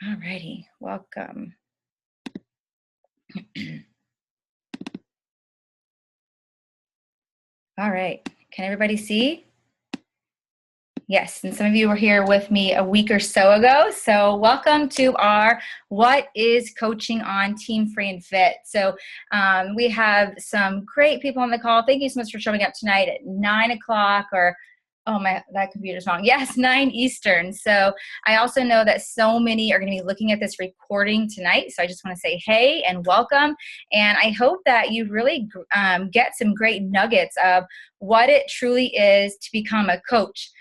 Alrighty, welcome. All right, can everybody see? Yes, and some of you were here with me a week or so ago. So welcome to our What is Coaching on Team Free and Fit. So we have some great people on the call. Thank you so much for showing up tonight at 9 o'clock or that computer's wrong. Yes, 9 Eastern. So I also know that so many are going to be looking at this recording tonight. So I just want to say hey and welcome. And I hope that you really get some great nuggets of what it truly is to become a coach.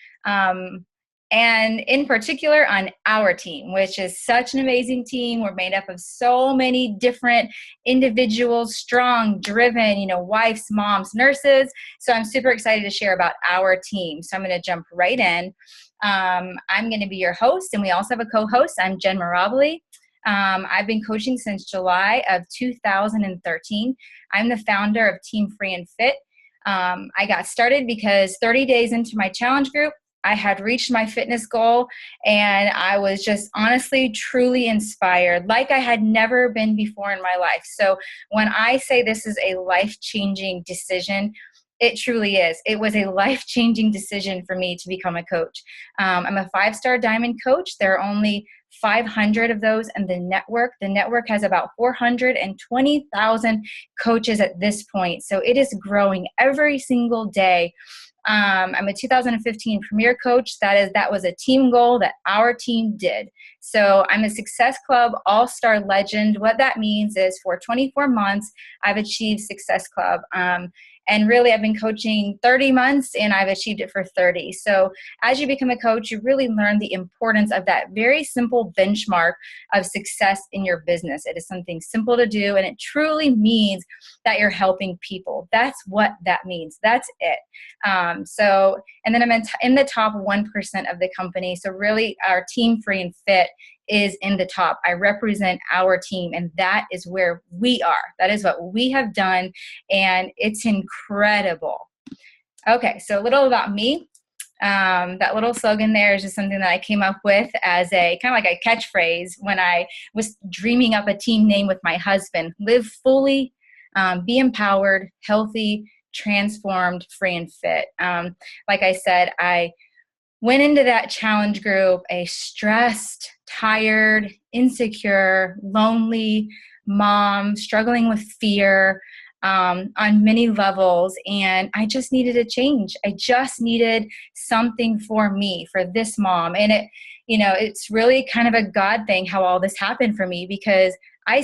And in particular on our team, which is such an amazing team. We're made up of so many different individuals, strong, driven, wives, moms, nurses. So I'm super excited to share about our team. So I'm going to jump right in. I'm going to be your host, and we also have a co-host. I'm Jen Mirabile. I've been coaching since July of 2013. I'm the founder of Team Free and Fit. I got started because 30 days into my challenge group, I had reached my fitness goal, and I was just honestly, truly inspired like I had never been before in my life. So when I say this is a life-changing decision, it truly is. It was a life-changing decision for me to become a coach. I'm a 5-star diamond coach. There are only 500 of those in the network. The network has about 420,000 coaches at this point. So it is growing every single day. I'm a 2015 Premier Coach. That was a team goal that our team did. So I'm a Success Club All-Star Legend. What that means is for 24 months, I've achieved Success Club. And really, I've been coaching 30 months, and I've achieved it for 30. So as you become a coach, you really learn the importance of that very simple benchmark of success in your business. It is something simple to do, and it truly means that you're helping people. That's what that means. That's it. And then I'm in the top 1% of the company. So really, our Team Free and Fit is in the top. I represent our team, and that is where we are. That is what we have done, and it's incredible. Okay, so a little about me. That little slogan there is just something that I came up with as a kind of like a catchphrase when I was dreaming up a team name with my husband. Live fully, be empowered, healthy, transformed, free, and fit. Like I said, I went into that challenge group a stressed, tired, insecure, lonely mom, struggling with fear on many levels. And I just needed a change. I just needed something for me, for this mom. And it's really kind of a God thing how all this happened for me, because my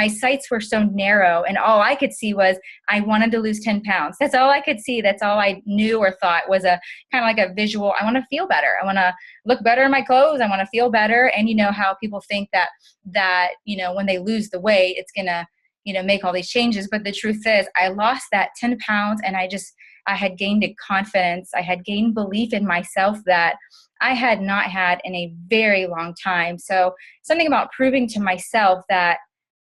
sights were so narrow, and all I could see was I wanted to lose 10 pounds. That's all I could see. That's all I knew or thought was a kind of like a visual. I want to feel better. I want to look better in my clothes. I want to feel better. And you know how people think that when they lose the weight, it's going to, make all these changes. But the truth is I lost that 10 pounds, and I had gained a confidence. I had gained belief in myself that I had not had in a very long time. So something about proving to myself that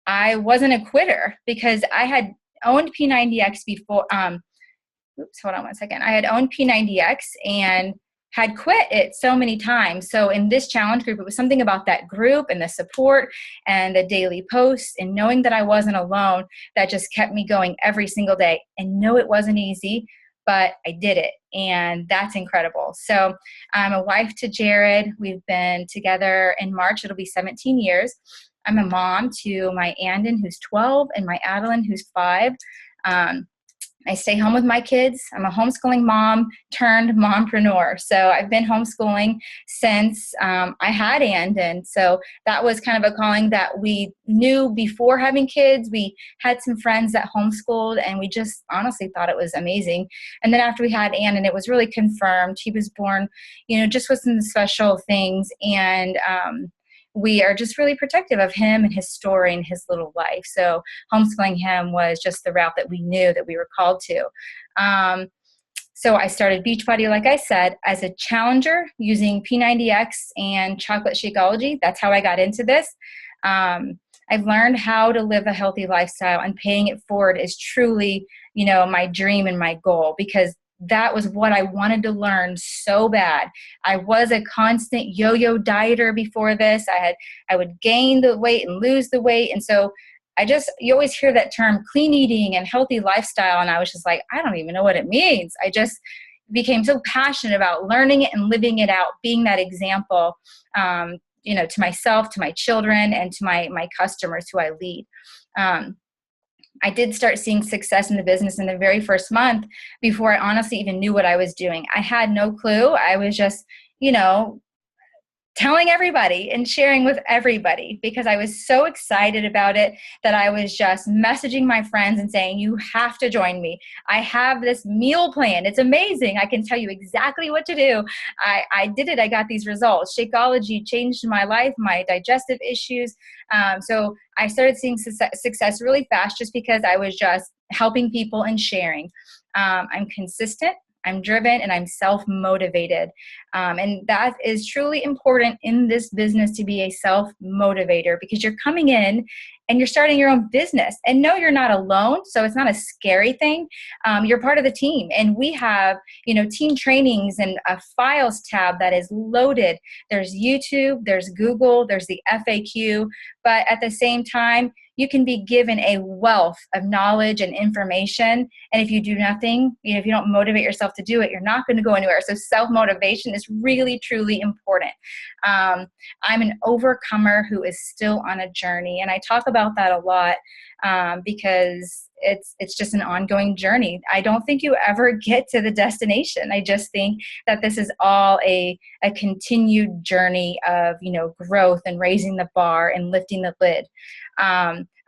I wasn't a quitter, because I had owned P90X before. Hold on one second. I had owned P90X and had quit it so many times. So in this challenge group, it was something about that group and the support and the daily posts and knowing that I wasn't alone that just kept me going every single day. And no, it wasn't easy, but I did it, and that's incredible. So I'm a wife to Jared. We've been together in March. It'll be 17 years. I'm a mom to my Andon, who's 12, and my Adeline, who's 5. I stay home with my kids. I'm a homeschooling mom turned mompreneur. So I've been homeschooling since I had Andon. So that was kind of a calling that we knew before having kids. We had some friends that homeschooled, and we just honestly thought it was amazing. And then after we had Andon, it was really confirmed. He was born, just with some special things. And we are just really protective of him and his story and his little life. So homeschooling him was just the route that we knew that we were called to. So I started Beachbody, like I said, as a challenger using P90X and chocolate Shakeology. That's how I got into this. I've learned how to live a healthy lifestyle, and paying it forward is truly, my dream and my goal, because that was what I wanted to learn so bad. I was a constant yo-yo dieter before this. I would gain the weight and lose the weight. And so you always hear that term clean eating and healthy lifestyle. And I was just like, I don't even know what it means. I just became so passionate about learning it and living it out, being that example, to myself, to my children, and to my customers who I lead. I did start seeing success in the business in the very first month before I honestly even knew what I was doing. I had no clue. I was just, telling everybody and sharing with everybody because I was so excited about it that I was just messaging my friends and saying, you have to join me. I have this meal plan. It's amazing. I can tell you exactly what to do. I did it. I got these results. Shakeology changed my life, my digestive issues. So I started seeing success really fast just because I was just helping people and sharing. I'm consistent. I'm driven, and I'm self-motivated. And that is truly important in this business, to be a self-motivator, because you're coming in and you're starting your own business. And no, you're not alone. So it's not a scary thing. You're part of the team. And we have, team trainings and a files tab that is loaded. There's YouTube, there's Google, there's the FAQ. But at the same time, you can be given a wealth of knowledge and information. And if you do nothing, if you don't motivate yourself to do it, you're not going to go anywhere. So self-motivation is really, truly important. I'm an overcomer who is still on a journey. And I talk about that a lot because it's just an ongoing journey. I don't think you ever get to the destination. I just think that this is all a continued journey of, growth and raising the bar and lifting the lid.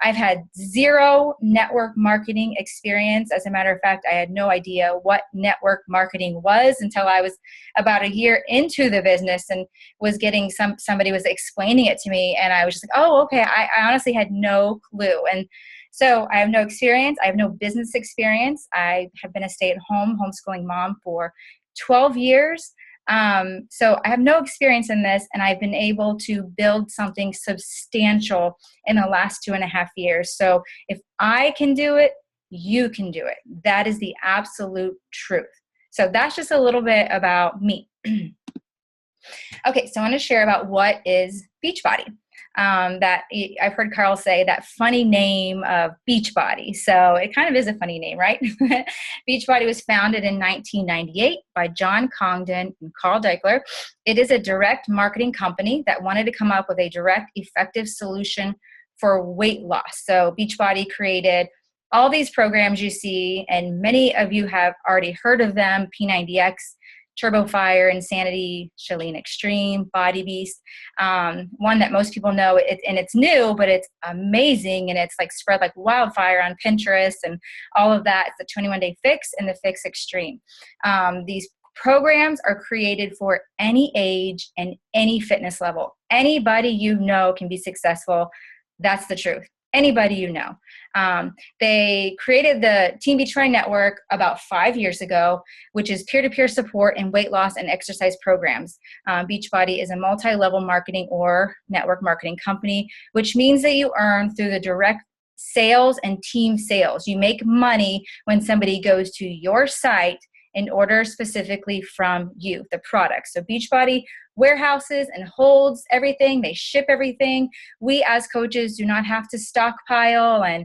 I've had zero network marketing experience. As a matter of fact, I had no idea what network marketing was until I was about a year into the business and was getting somebody was explaining it to me. And I was just like, oh, okay. I honestly had no clue. And so I have no experience. I have no business experience. I have been a stay-at-home homeschooling mom for 12 years. So I have no experience in this, and I've been able to build something substantial in the last 2.5 years. So if I can do it, you can do it. That is the absolute truth. So that's just a little bit about me. Okay, so I want to share about what is Beachbody. That I've heard Carl say that funny name of Beachbody. So it kind of is a funny name, right? Beachbody was founded in 1998 by John Congdon and Carl Deichler. It is a direct marketing company that wanted to come up with a direct, effective solution for weight loss. So Beachbody created all these programs you see, and many of you have already heard of them: P90X, Turbo Fire, Insanity, Chalene Extreme, Body Beast. One that most people know, and it's new, but it's amazing, and it's like spread like wildfire on Pinterest and all of that. It's the 21-Day Fix and the Fix Extreme. These programs are created for any age and any fitness level. Anybody can be successful. That's the truth. Anybody you know. They created the Team Beachbody Network about 5 years ago, which is peer-to-peer support and weight loss and exercise programs. Beachbody is a multi-level marketing or network marketing company, which means that you earn through the direct sales and team sales. You make money when somebody goes to your site and orders specifically from you, the product. So Beachbody warehouses and holds everything. They ship everything. We as coaches do not have to stockpile and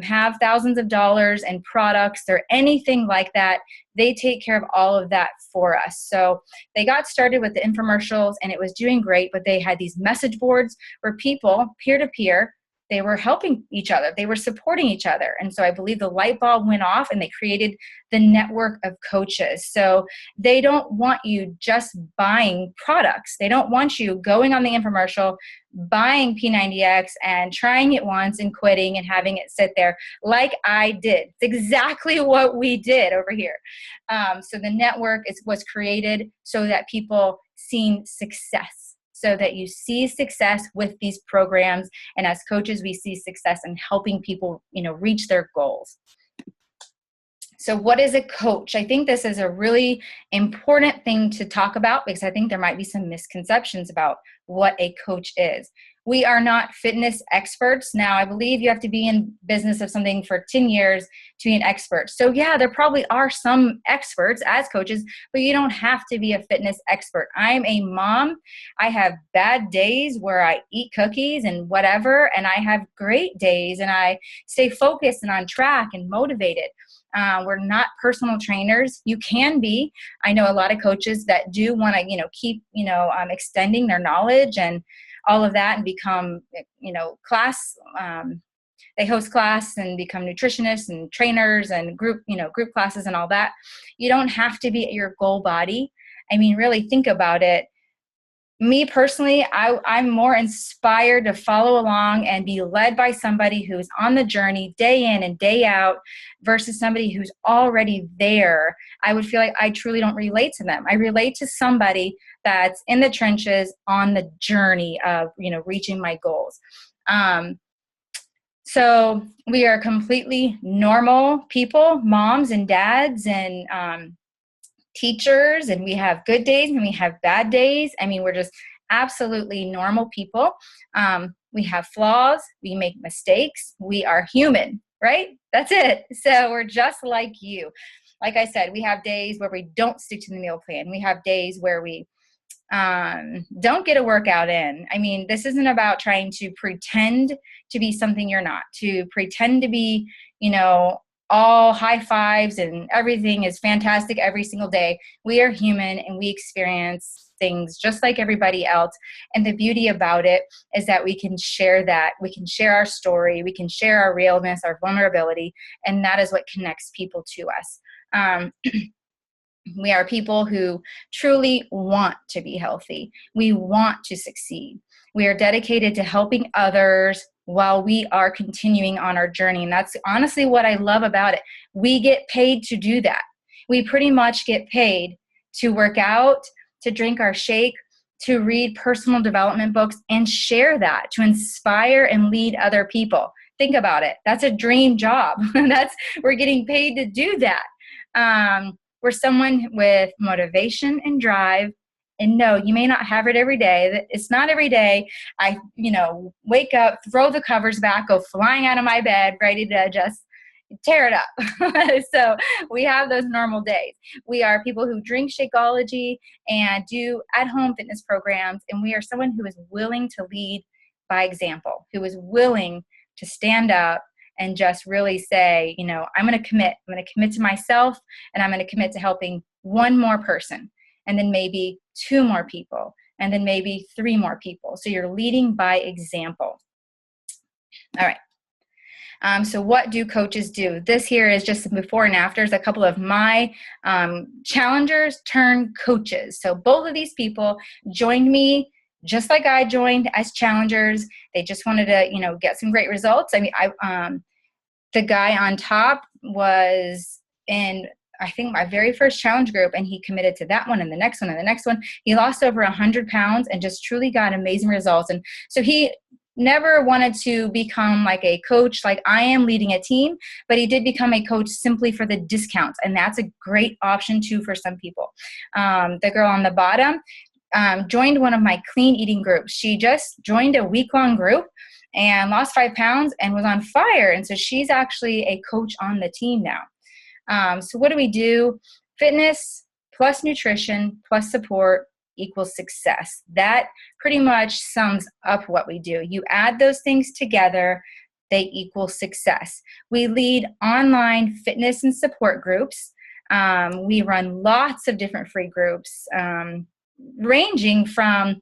have thousands of dollars in products or anything like that. They take care of all of that for us. So they got started with the infomercials and it was doing great, but they had these message boards where people, peer-to-peer, they were helping each other. They were supporting each other. And so I believe the light bulb went off and they created the network of coaches. So they don't want you just buying products. They don't want you going on the infomercial, buying P90X and trying it once and quitting and having it sit there like I did. It's exactly what we did over here. So the network was created so that people seen success. So that you see success with these programs. And as coaches, we see success in helping people, reach their goals. So what is a coach? I think this is a really important thing to talk about because I think there might be some misconceptions about what a coach is. We are not fitness experts. Now, I believe you have to be in business of something for 10 years to be an expert. So yeah, there probably are some experts as coaches, but you don't have to be a fitness expert. I'm a mom. I have bad days where I eat cookies and whatever, and I have great days and I stay focused and on track and motivated. We're not personal trainers. You can be. I know a lot of coaches that do want to, keep, extending their knowledge and all of that and become, class. They host class and become nutritionists and trainers and group classes and all that. You don't have to be at your goal body. I mean, really think about it. Me personally, I'm more inspired to follow along and be led by somebody who's on the journey day in and day out versus somebody who's already there. I would feel like I truly don't relate to them. I relate to somebody that's in the trenches on the journey of, reaching my goals. So we are completely normal people, moms and dads and teachers, and we have good days and we have bad days. I mean, we're just absolutely normal people. We have flaws. We make mistakes. We are human, right? That's it. So we're just like you. Like I said, we have days where we don't stick to the meal plan. We have days where we don't get a workout in. I mean, this isn't about trying to pretend to be something you're not, to pretend to be, all high fives and everything is fantastic every single day. We are human and we experience things just like everybody else. And the beauty about it is that we can share that. We can share our story. We can share our realness, our vulnerability. And that is what connects people to us. We are people who truly want to be healthy. We want to succeed. We are dedicated to helping others while we are continuing on our journey. And that's honestly what I love about it. We get paid to do that. We pretty much get paid to work out, to drink our shake, to read personal development books and share that, to inspire and lead other people. Think about it. That's a dream job. We're getting paid to do that. We're someone with motivation and drive. And no, you may not have it every day. It's not every day I, wake up, throw the covers back, go flying out of my bed, ready to just tear it up. So we have those normal days. We are people who drink Shakeology and do at-home fitness programs. And we are someone who is willing to lead by example, who is willing to stand up and just really say, I'm going to commit. I'm going to commit to myself, and I'm going to commit to helping one more person, and then maybe two more people, and then maybe three more people. So you're leading by example. All right. So what do coaches do? This here is just before and afters, a couple of my challengers turned coaches. So both of these people joined me just like I joined as challengers. They just wanted to, get some great results. I mean, the guy on top was in, I think, my very first challenge group, and he committed to that one and the next one and the next one. He lost over 100 pounds and just truly got amazing results. And so he never wanted to become like a coach like I am leading a team, but he did become a coach simply for the discounts. And that's a great option too for some people. The girl on the bottom joined one of my clean eating groups. She just joined a week-long group and lost 5 pounds and was on fire. And so she's actually a coach on the team now. So what do we do? Fitness plus nutrition plus support equals success. That pretty much sums up what we do. You add those things together, they equal success. We lead online fitness and support groups. We run lots of different free groups, ranging from,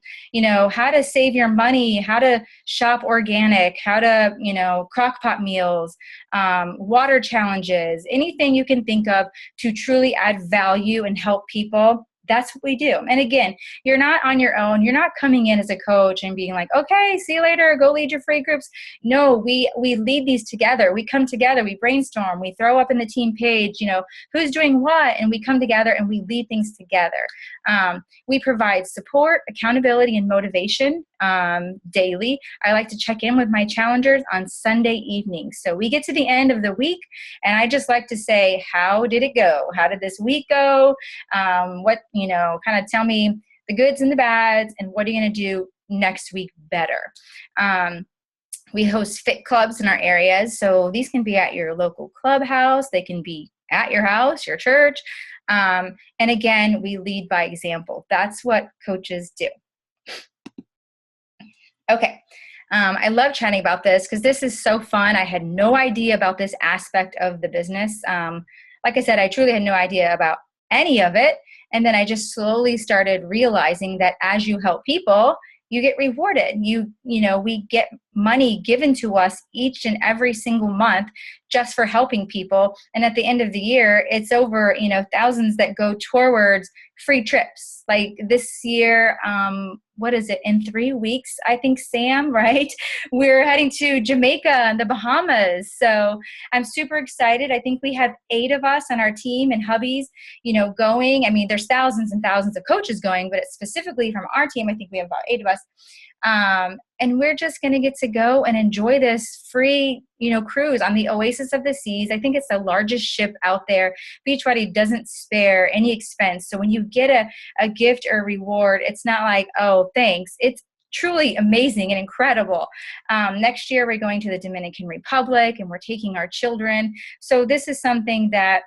how to save your money, how to shop organic, how to, crock pot meals, water challenges, anything you can think of to truly add value and help people. That's what we do. And again, you're not on your own. You're not coming in as a coach and being like, okay, see you later, go lead your free groups. No, we lead these together. We come together, we brainstorm, we throw up in the team page, who's doing what, and we come together and we lead things together. We provide support, accountability, and motivation daily. I like to check in with my challengers on Sunday evenings. So we get to the end of the week, and I just like to say, how did it go? How did this week go? What, kind of tell me the goods and the bads, and what are you going to do next week better. We host fit clubs in our areas. So these can be at your local clubhouse. They can be at your house, your church. And again, we lead by example. That's what coaches do. Okay. I love chatting about this because this is so fun. I had no idea about this aspect of the business. Like I said, I truly had no idea about any of it. And then I just slowly started realizing that as you help people, you get rewarded. We get money given to us each and every single month just for helping people. And at the end of the year, it's over, thousands that go towards free trips. Like this year, what is it, in 3 weeks, I think, Sam, right? We're heading to Jamaica and the Bahamas. So I'm super excited. I think we have 8 of us on our team and hubbies, going. I mean, there's thousands and thousands of coaches going, but it's specifically from our team, I think we have about 8 of us. And we're just going to get to go and enjoy this free, cruise on the Oasis of the Seas. I think it's the largest ship out there. Beachbody doesn't spare any expense. So when you get a gift or reward, it's not like, oh, thanks. It's truly amazing and incredible. Next year, we're going to the Dominican Republic and we're taking our children. So this is something that,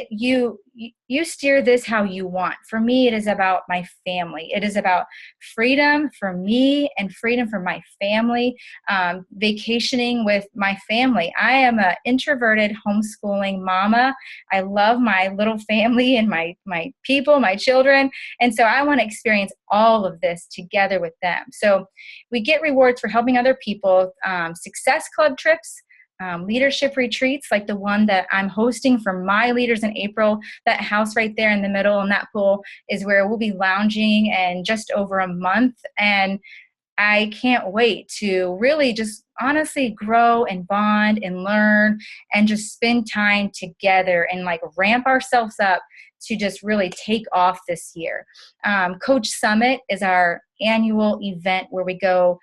you steer this how you want. For me, it is about my family. It is about freedom for me and freedom for my family, vacationing with my family. I am an introverted homeschooling mama. I love my little family and my people, my children. And so I want to experience all of this together with them. So we get rewards for helping other people, success club trips, leadership retreats like the one that I'm hosting for my leaders in April. That house right there in the middle in that pool is where we'll be lounging in just over a month. And I can't wait to really just honestly grow and bond and learn and just spend time together and like ramp ourselves up to just really take off this year. Coach Summit is our annual event where we go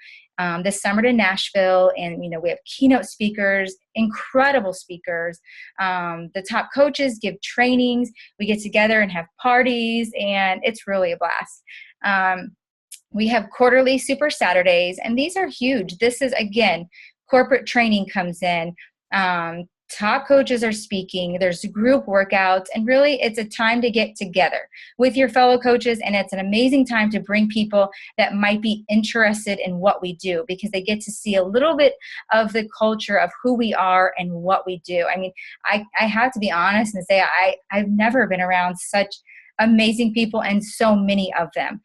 this summer to Nashville, and we have keynote speakers, incredible speakers. The top coaches give trainings. We get together and have parties, and it's really a blast. We have quarterly Super Saturdays, and these are huge. This is, again, corporate training comes in. Top coaches are speaking. There's group workouts, and really it's a time to get together with your fellow coaches, and it's an amazing time to bring people that might be interested in what we do because they get to see a little bit of the culture of who we are and what we do. I mean, I have to be honest and say I've never been around such amazing people and so many of them.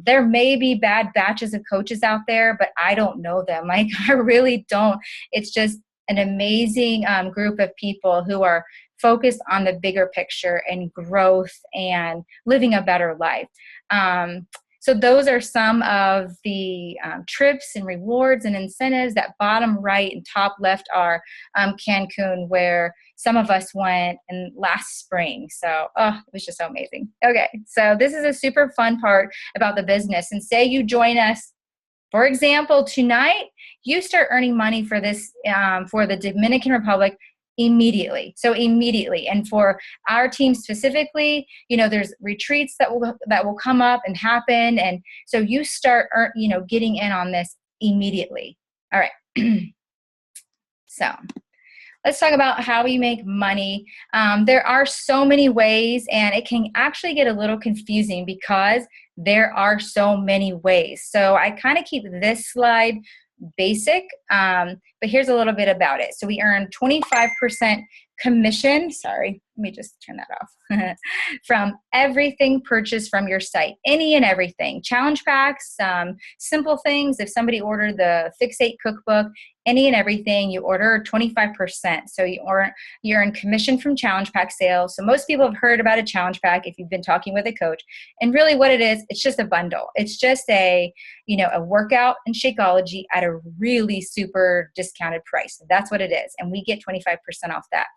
There may be bad batches of coaches out there, but I don't know them. Like, I really don't. It's just an amazing group of people who are focused on the bigger picture and growth and living a better life. So those are some of the trips and rewards and incentives. That bottom right and top left are Cancun, where some of us went in last spring. So it was just so amazing. Okay, so this is a super fun part about the business. And say you join us, for example, tonight, you start earning money for this, for the Dominican Republic immediately. So immediately. And for our team specifically, there's retreats that will come up and happen. And so you start, getting in on this immediately. All right. So let's talk about how we make money. There are so many ways, and it can actually get a little confusing because there are so many ways. So I kind of keep this slide basic, but here's a little bit about it. So we earn 25% commission. Sorry, let me just turn that off. From everything purchased from your site, any and everything. Challenge packs, simple things. If somebody ordered the Fix8 cookbook, any and everything, you order 25%. So you earn commission from challenge pack sales. So most people have heard about a challenge pack if you've been talking with a coach. And really what it is, it's just a bundle. It's just a workout and Shakeology at a really super discounted price. That's what it is. And we get 25% off that.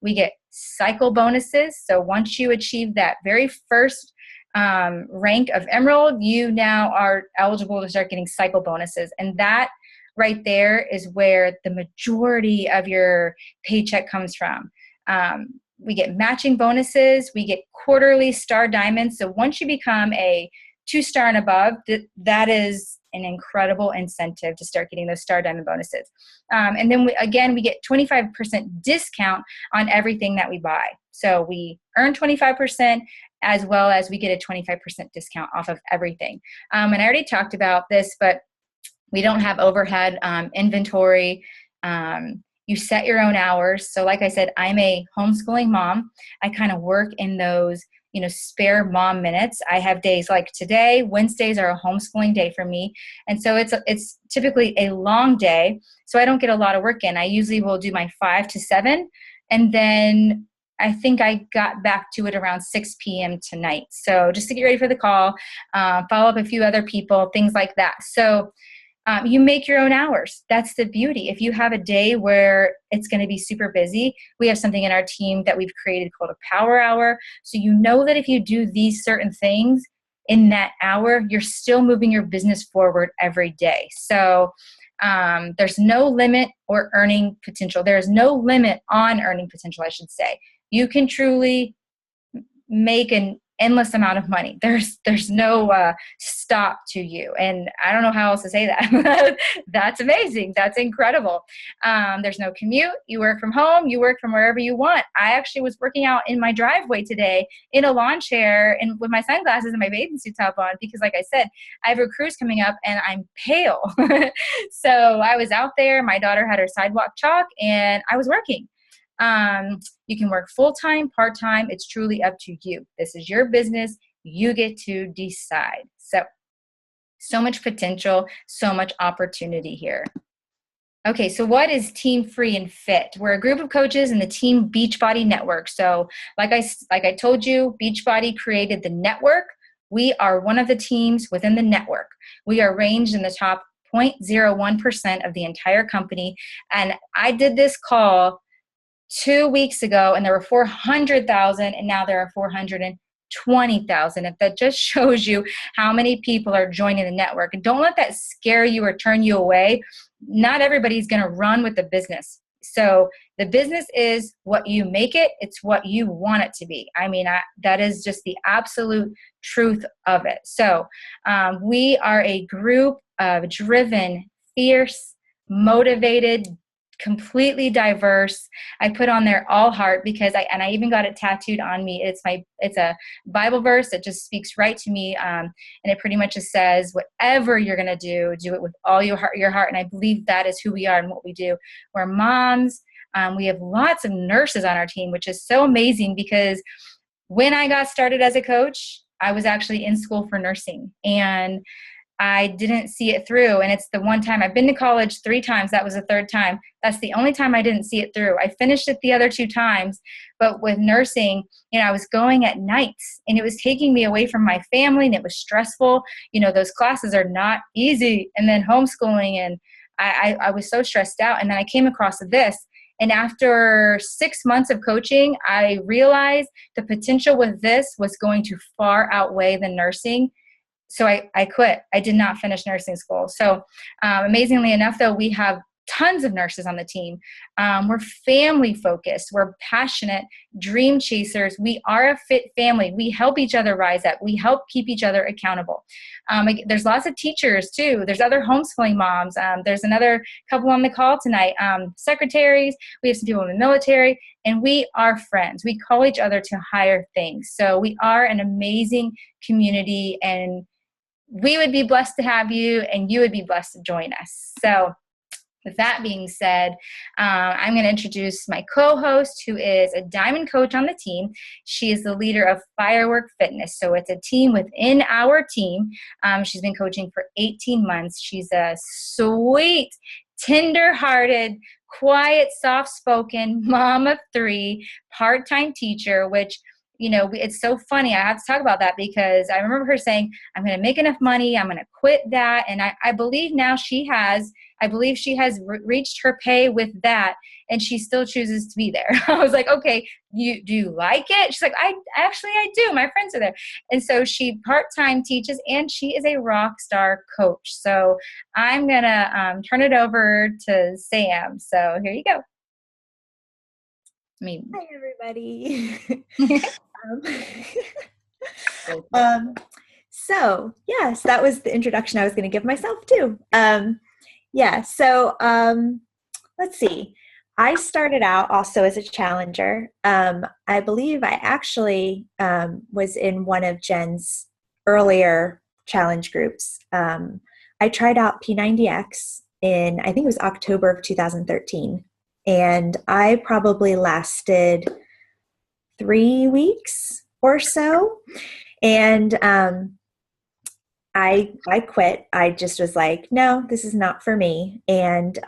We get cycle bonuses. So once you achieve that very first rank of Emerald, you now are eligible to start getting cycle bonuses. And that right there is where the majority of your paycheck comes from. We get matching bonuses. We get quarterly star diamonds. So once you become a 2-star and above, that is an incredible incentive to start getting those star diamond bonuses. And then we get 25% discount on everything that we buy. So we earn 25% as well as we get a 25% discount off of everything. And I already talked about this, but we don't have overhead inventory. You set your own hours. So like I said, I'm a homeschooling mom. I kind of work in those, spare mom minutes. I have days like today. Wednesdays are a homeschooling day for me. And so it's typically a long day. So I don't get a lot of work in. I usually will do my 5 to 7. And then I think I got back to it around 6 p.m. tonight. So just to get ready for the call, follow up a few other people, things like that. So you make your own hours. That's the beauty. If you have a day where it's going to be super busy, we have something in our team that we've created called a power hour. So you know that if you do these certain things in that hour, you're still moving your business forward every day. So there's no limit or earning potential. There's no limit on earning potential, I should say. You can truly make an endless amount of money. There's no stop to you. And I don't know how else to say that. That's amazing. That's incredible. There's no commute. You work from home. You work from wherever you want. I actually was working out in my driveway today in a lawn chair and with my sunglasses and my bathing suit top on because like I said, I have a cruise coming up and I'm pale. So I was out there. My daughter had her sidewalk chalk and I was working. You can work full-time, part-time. It's truly up to you. This is your business. You get to decide. So much potential, so much opportunity here. Okay, so what is Team Free and Fit? We're a group of coaches in the Team Beachbody network. So like I told you, Beachbody created the network. We are one of the teams within the network. We are ranged in the top 0.01% of the entire company. And I did this call 2 weeks ago, and there were 400,000, and now there are 420,000. If that just shows you how many people are joining the network. And don't let that scare you or turn you away. Not everybody's going to run with the business. So the business is what you make it. It's what you want it to be. I mean, that is just the absolute truth of it. So we are a group of driven, fierce, motivated, completely diverse. I put on there all heart because I even got it tattooed on me. It's a Bible verse that just speaks right to me. And it pretty much just says, whatever you're going to do it with all your heart. And I believe that is who we are and what we do. We're moms. We have lots of nurses on our team, which is so amazing because when I got started as a coach, I was actually in school for nursing and I didn't see it through. And it's the one time I've been to college 3 times. That was the 3rd time. That's the only time I didn't see it through. I finished it the other 2 times, but with nursing, I was going at nights and it was taking me away from my family and it was stressful. Those classes are not easy. And then homeschooling and I was so stressed out. And then I came across this. And after 6 months of coaching, I realized the potential with this was going to far outweigh the nursing. So I quit. I did not finish nursing school. So amazingly enough, though, we have tons of nurses on the team. We're family focused. We're passionate dream chasers. We are a fit family. We help each other rise up. We help keep each other accountable. There's lots of teachers too. There's other homeschooling moms. There's another couple on the call tonight. Secretaries. We have some people in the military, and we are friends. We call each other to higher things. So we are an amazing community, and we would be blessed to have you, and you would be blessed to join us. So with that being said, I'm going to introduce my co-host, who is a diamond coach on the team. She is the leader of Firework Fitness. So it's a team within our team. She's been coaching for 18 months. She's a sweet, tender-hearted, quiet, soft-spoken mom of 3, part-time teacher, which it's so funny. I have to talk about that because I remember her saying, I'm going to make enough money. I'm going to quit that. And I believe now she has reached her pay with that, and she still chooses to be there. I was like, okay, do you like it? She's like, I do. My friends are there. And so she part-time teaches, and she is a rock star coach. So I'm going to turn it over to Sam. So here you go. Hi, everybody. So yes, that was the introduction I was going to give myself too. So let's see. I started out also as a challenger. I believe I actually was in one of Jen's earlier challenge groups. I tried out P90X in, I think it was October of 2013. And I probably lasted 3 weeks or so. And I quit. I just was like, no, this is not for me. And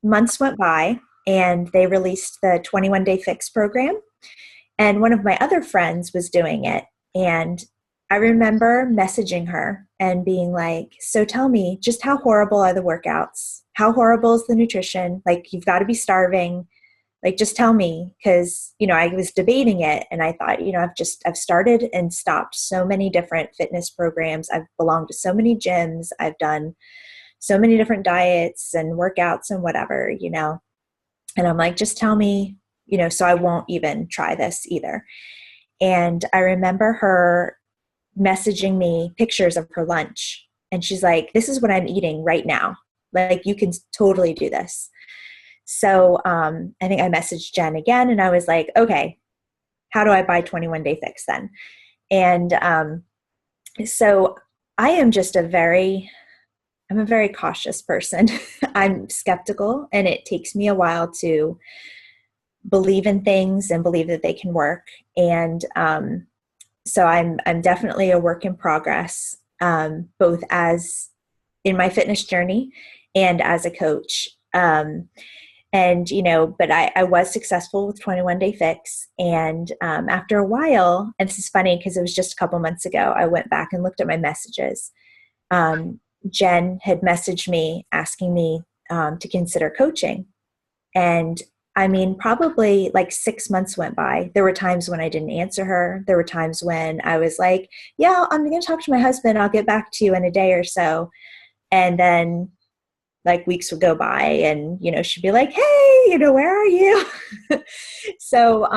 months went by and they released the 21-day fix program. And one of my other friends was doing it. And I remember messaging her and being like, so tell me, just how horrible are the workouts? How horrible is the nutrition? Like, you've got to be starving. Like, just tell me, because, I was debating it and I thought, I've started and stopped so many different fitness programs. I've belonged to so many gyms. I've done so many different diets and workouts and whatever, and I'm like, just tell me, so I won't even try this either. And I remember her messaging me pictures of her lunch. And she's like, this is what I'm eating right now. Like, you can totally do this. So I think I messaged Jen again and I was like, okay, how do I buy 21-day fix then? And so I am just I'm a very cautious person. I'm skeptical and it takes me a while to believe in things and believe that they can work. And so I'm definitely a work in progress, both as in my fitness journey and as a coach. But I was successful with 21-day fix. And after a while, and this is funny because it was just a couple months ago, I went back and looked at my messages. Jen had messaged me asking me to consider coaching. And I mean, probably like 6 months went by. There were times when I didn't answer her. There were times when I was like, yeah, I'm going to talk to my husband. I'll get back to you in a day or so. And then like weeks would go by and, she'd be like, hey, where are you? So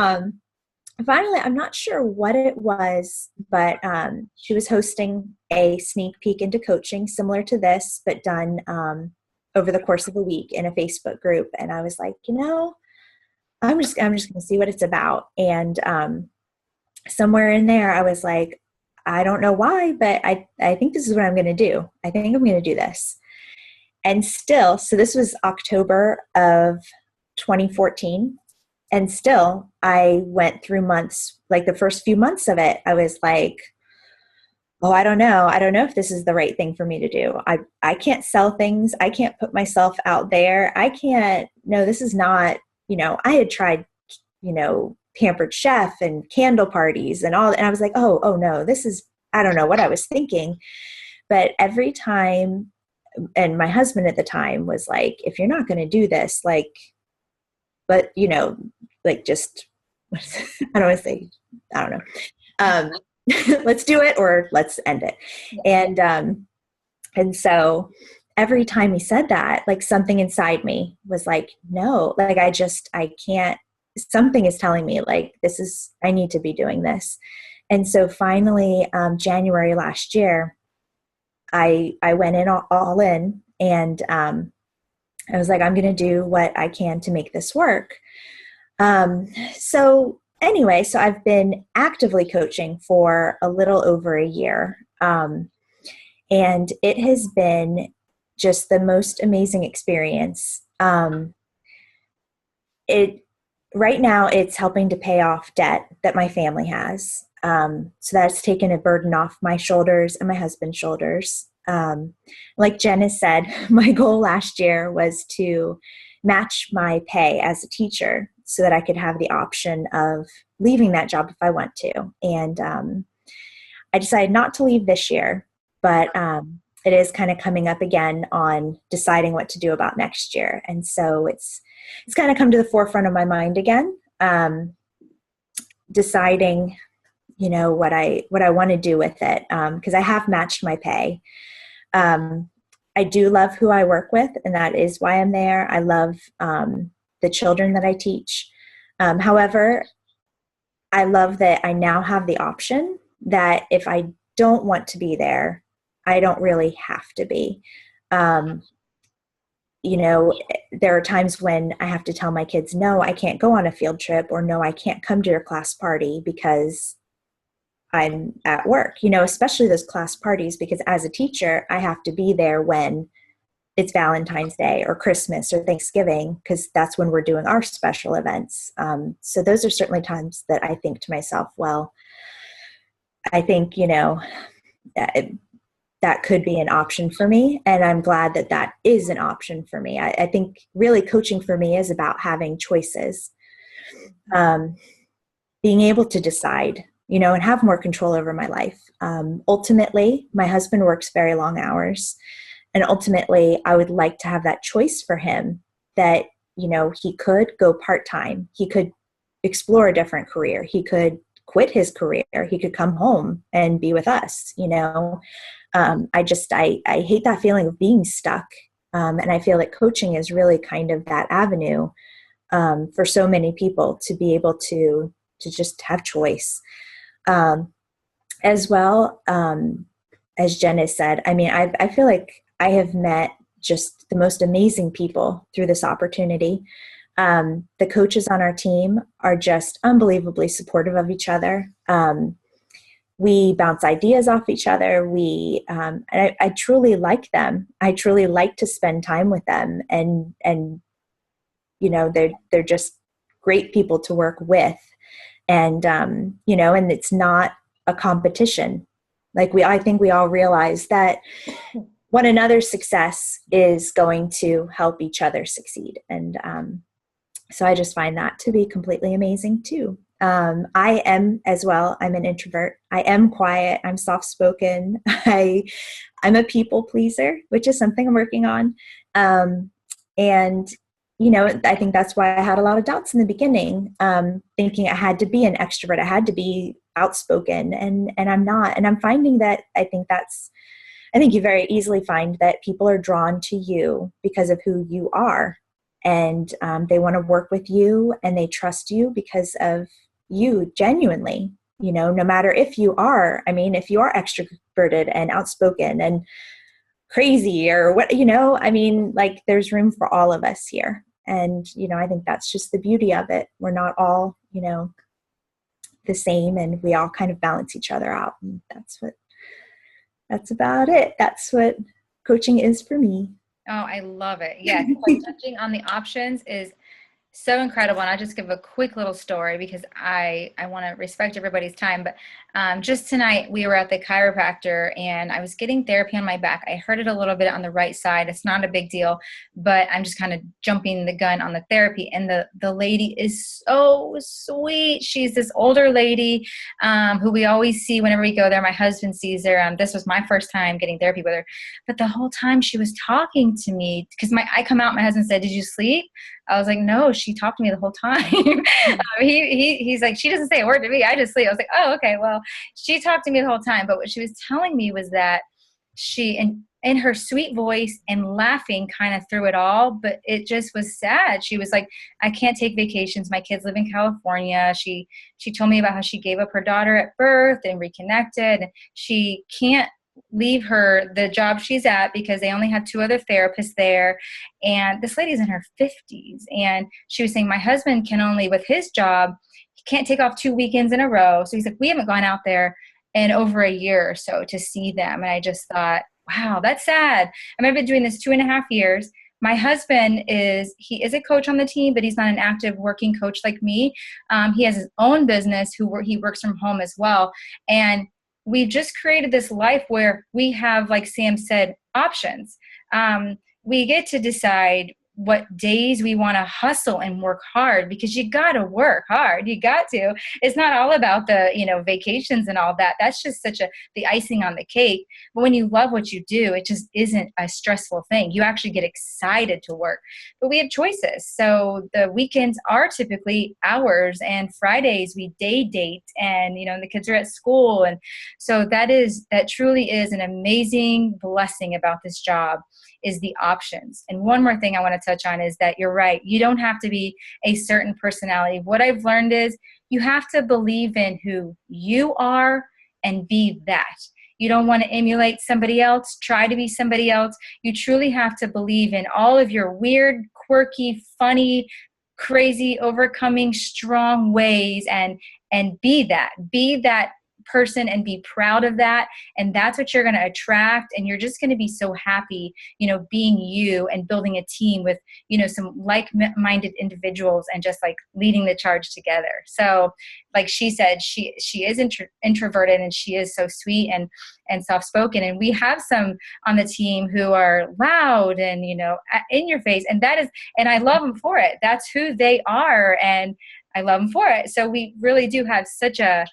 finally, I'm not sure what it was, but she was hosting a sneak peek into coaching similar to this, but done over the course of a week in a Facebook group. And I was like, I'm just going to see what it's about. And somewhere in there, I was like, I don't know why, but I think this is what I'm going to do. I think I'm going to do this. And still, so this was October of 2014. And still, I went through months, like the first few months of it, I was like, oh, I don't know. I don't know if this is the right thing for me to do. I can't sell things. I can't put myself out there. This is not, I had tried, Pampered Chef and candle parties and all. And I was like, oh no, I don't know what I was thinking. But every time, and my husband at the time was like, if you're not going to do this, just, I don't want to say, I don't know. Let's do it or let's end it. And so every time he said that, like something inside me was like, no, like, I can't, something is telling me like, I need to be doing this. And so finally, January last year, I went in all in and I was like, I'm going to do what I can to make this work. So I've been actively coaching for a little over a year. And it has been just the most amazing experience. Right now it's helping to pay off debt that my family has. So that's taken a burden off my shoulders and my husband's shoulders. Like Jen has said, my goal last year was to match my pay as a teacher so that I could have the option of leaving that job if I want to. And I decided not to leave this year, but it is kind of coming up again on deciding what to do about next year. And so it's kind of come to the forefront of my mind again, deciding, what I want to do with it. Because I have matched my pay. I do love who I work with, and that is why I'm there. I love the children that I teach. However, I love that I now have the option that if I don't want to be there, I don't really have to be. You know, there are times when I have to tell my kids, no, I can't go on a field trip, or no, I can't come to your class party because I'm at work, you know, especially those class parties, because as a teacher, I have to be there when it's Valentine's Day or Christmas or Thanksgiving, because that's when we're doing our special events. So those are certainly times that I think to myself, well, I think, you know, that could be an option for me. And I'm glad that that is an option for me. I think really coaching for me is about having choices, being able to decide, you know, and have more control over my life. Ultimately, my husband works very long hours. And ultimately, I would like to have that choice for him that, you know, he could go part-time. He could explore a different career. He could quit his career. He could come home and be with us, you know. I hate that feeling of being stuck. And I feel like coaching is really kind of that avenue for so many people to be able to just have choice. As well, as Jen has said, I mean, I feel like I have met just the most amazing people through this opportunity. The coaches on our team are just unbelievably supportive of each other. We bounce ideas off each other. And I truly like them. I truly like to spend time with them, and you know, they're just great people to work with. And you know, and it's not a competition. Like I think we all realize that one another's success is going to help each other succeed. And so I just find that to be completely amazing too. I am as well. I'm an introvert. I am quiet. I'm soft-spoken. I'm a people pleaser, which is something I'm working on. And, you know, I think that's why I had a lot of doubts in the beginning, thinking I had to be an extrovert. I had to be outspoken, and I'm not. And I'm finding that I think you very easily find that people are drawn to you because of who you are. And they want to work with you, and they trust you because of you genuinely, you know, no matter if you are extroverted and outspoken and crazy or what, you know, I mean, like there's room for all of us here. And, you know, I think that's just the beauty of it. We're not all, you know, the same, and we all kind of balance each other out. And that's about it. That's what coaching is for me. Oh, I love it. Yes. Like touching on the options is so incredible. And I'll just give a quick little story because I want to respect everybody's time. But just tonight we were at the chiropractor and I was getting therapy on my back. I hurt it a little bit on the right side. It's not a big deal, but I'm just kind of jumping the gun on the therapy. And the lady is so sweet. She's this older lady who we always see whenever we go there. My husband sees her. This was my first time getting therapy with her. But the whole time she was talking to me because I come out, my husband said, "Did you sleep?" I was like, "No, she talked to me the whole time." He's like, "She doesn't say a word to me. I just sleep." I was like, "Oh, okay. Well, she talked to me the whole time." But what she was telling me was that she, in her sweet voice and laughing kind of through it all, but it just was sad. She was like, "I can't take vacations. My kids live in California." She told me about how she gave up her daughter at birth and reconnected. She can't leave the job she's at because they only had 2 other therapists there. And this lady's in her 50s. And she was saying, my husband can only, with his job, he can't take off 2 weekends in a row. So he's like, we haven't gone out there in over a year or so to see them. And I just thought, wow, that's sad. I mean, I've been doing this 2.5 years. My husband he is a coach on the team, but he's not an active working coach like me. He has his own business he works from home as well. And we've just created this life where we have, like Sam said, options. We get to decide what days we want to hustle and work hard because you got to work hard. You got to. It's not all about the, vacations and all that. That's just the icing on the cake. But when you love what you do, it just isn't a stressful thing. You actually get excited to work. But we have choices. So the weekends are typically hours, and Fridays we day date, and the kids are at school. And so that truly is an amazing blessing about this job, is the options. And one more thing I want to touch on is that you're right. You don't have to be a certain personality. What I've learned is you have to believe in who you are and be that. You don't want to emulate somebody else, try to be somebody else. You truly have to believe in all of your weird, quirky, funny, crazy, overcoming, strong ways, and be that person and be proud of that. And that's what you're going to attract. And you're just going to be so happy, being you and building a team with, some like-minded individuals and just like leading the charge together. So like she said, she is introverted, and she is so sweet and soft-spoken. And we have some on the team who are loud and, in your face. And I love them for it. That's who they are. And I love them for it. So we really do have such a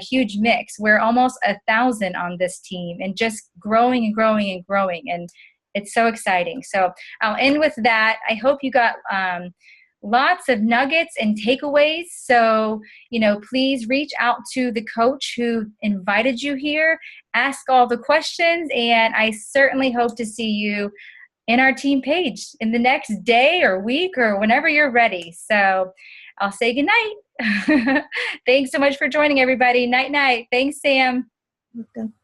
huge mix. We're almost 1,000 on this team, and just growing and growing and growing. And it's so exciting. So I'll end with that. I hope you got lots of nuggets and takeaways. So, please reach out to the coach who invited you here, ask all the questions, and I certainly hope to see you in our team page in the next day or week or whenever you're ready. So I'll say goodnight. Thanks so much for joining, everybody. Night, night. Thanks, Sam. Welcome.